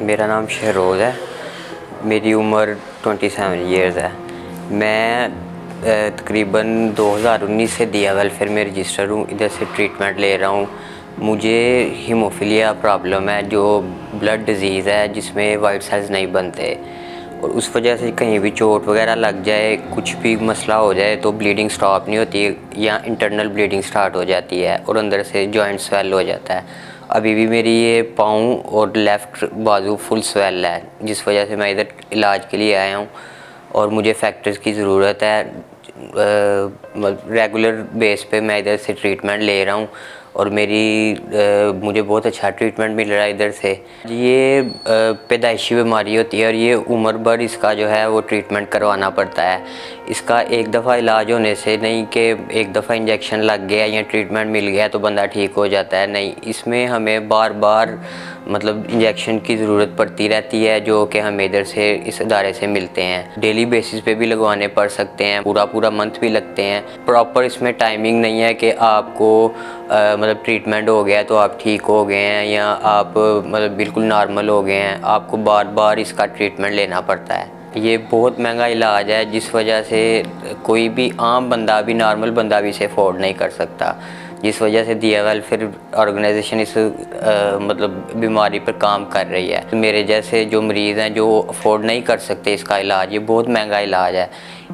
मेरा नाम शहरोज़ है। मेरी उम्र 27 ईयर्स है। मैं तकरीबन 2019 से दिया वेलफेयर में रजिस्टर हूँ। इधर से ट्रीटमेंट ले रहा हूँ। मुझे हीमोफीलिया प्रॉब्लम है, जो ब्लड डिजीज़ है जिसमें वाइट सेल्स नहीं बनते, और उस वजह से कहीं भी चोट वगैरह लग जाए, कुछ भी मसला हो जाए तो ब्लीडिंग स्टॉप नहीं होती या इंटरनल ब्लीडिंग स्टार्ट हो जाती है और अंदर से जॉइंट स्वेल हो जाता है। अभी भी मेरी ये पाँव और लेफ़्ट बाजू फुल स्वेल है, जिस वजह से मैं इधर इलाज के लिए आया हूँ और मुझे फैक्टर्स की ज़रूरत है। रेगुलर बेस पे मैं इधर से ट्रीटमेंट ले रहा हूँ और मुझे बहुत अच्छा ट्रीटमेंट मिल रहा है इधर से। ये पैदाइशी बीमारी होती है और ये उम्र भर इसका जो है वो ट्रीटमेंट करवाना पड़ता है। इसका एक दफ़ा इलाज होने से नहीं कि एक दफ़ा इंजेक्शन लग गया या ट्रीटमेंट मिल गया तो बंदा ठीक हो जाता है, नहीं, इसमें हमें बार बार मतलब इंजेक्शन की ज़रूरत पड़ती रहती है, जो कि हमें इधर से इस इदारे से मिलते हैं। डेली बेसिस पे भी लगवाने पड़ सकते हैं, पूरा मंथ भी लगते हैं। प्रॉपर इसमें टाइमिंग नहीं है कि आपको मतलब ट्रीटमेंट हो गया तो आप ठीक हो गए हैं या आप मतलब बिल्कुल नॉर्मल हो गए हैं। आपको बार बार इसका ट्रीटमेंट लेना पड़ता है। ये बहुत महंगा इलाज है, जिस वजह से कोई भी आम बंदा भी, नॉर्मल बंदा भी इसे अफोर्ड नहीं कर सकता, जिस वजह से दिया वेलफेयर ऑर्गेनाइजेशन इस मतलब बीमारी पर काम कर रही है। मेरे जैसे जो मरीज़ हैं जो अफोर्ड नहीं कर सकते इसका इलाज, ये बहुत महंगा इलाज है।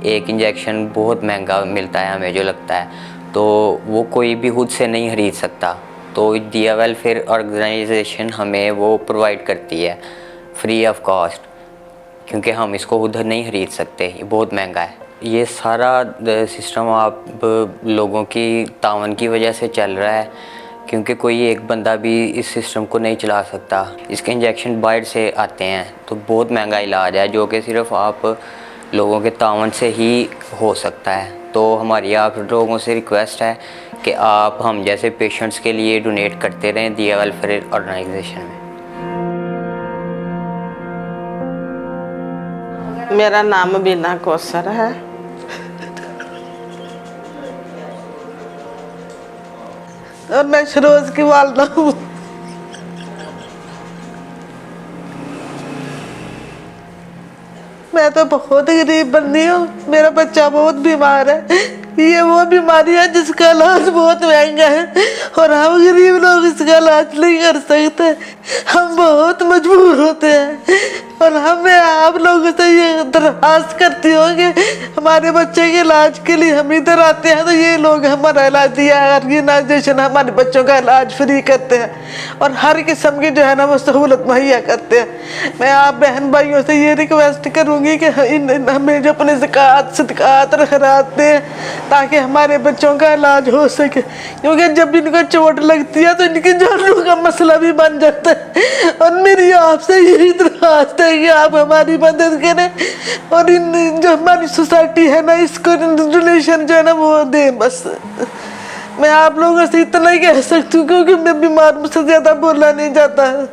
एक इंजेक्शन बहुत महंगा मिलता है हमें जो लगता है, तो वो कोई भी खुद से नहीं खरीद सकता। तो दिया वेलफेयर ऑर्गेनाइजेशन हमें वो प्रोवाइड करती है फ्री ऑफ कॉस्ट, क्योंकि हम इसको उधर नहीं खरीद सकते, ये बहुत महंगा है। ये सारा सिस्टम आप लोगों की तावन की वजह से चल रहा है, क्योंकि कोई एक बंदा भी इस सिस्टम को नहीं चला सकता। इसके इंजेक्शन बाहर से आते हैं, तो बहुत महंगा इलाज है जो कि सिर्फ आप लोगों के तावन से ही हो सकता है। तो हमारी आप लोगों से रिक्वेस्ट है कि आप हम जैसे पेशेंट्स के लिए डोनेट करते रहें दिया वेलफेयर ऑर्गेनाइजेशन में। मेरा नाम बीना कौसर है। और मैं शहरोज़ की वालदा हूँ। मैं तो बहुत गरीब बंदी हूँ। मेरा बच्चा बहुत बीमार है। ये वो बीमारी है जिसका इलाज बहुत महंगा है और हम गरीब लोग इसका इलाज नहीं कर सकते। हम बहुत मजबूर होते हैं और हमें आप लोगों से ये दरख्वास्त करती हूँ कि हमारे बच्चे के इलाज के लिए हम इधर आते हैं तो ये लोग हमारा इलाज दिया ऑर्गेनाइजेशन हमारे बच्चों का इलाज फ्री करते हैं और हर किस्म की जो है ना वो सहूलत मुहैया करते हैं। मैं आप बहन भाइयों से ये रिक्वेस्ट करूँगी कि हमें जो अपने ज़कात सदक़ात और खैरात दें ताकि हमारे बच्चों का इलाज हो सके, क्योंकि जब इनको चोट लगती है तो इनकी जानों का मसला भी बन जाता है। और मेरी आपसे यही दरख्वास्त है कि आप हमारी मदद करें और इन जो हमारी सोसाइटी है ना इसको डोनेशन जो है ना वो दें। बस मैं आप लोगों से इतना ही कह सकती हूँ, क्योंकि मैं बीमार, मुझसे ज़्यादा बोला नहीं जाता है।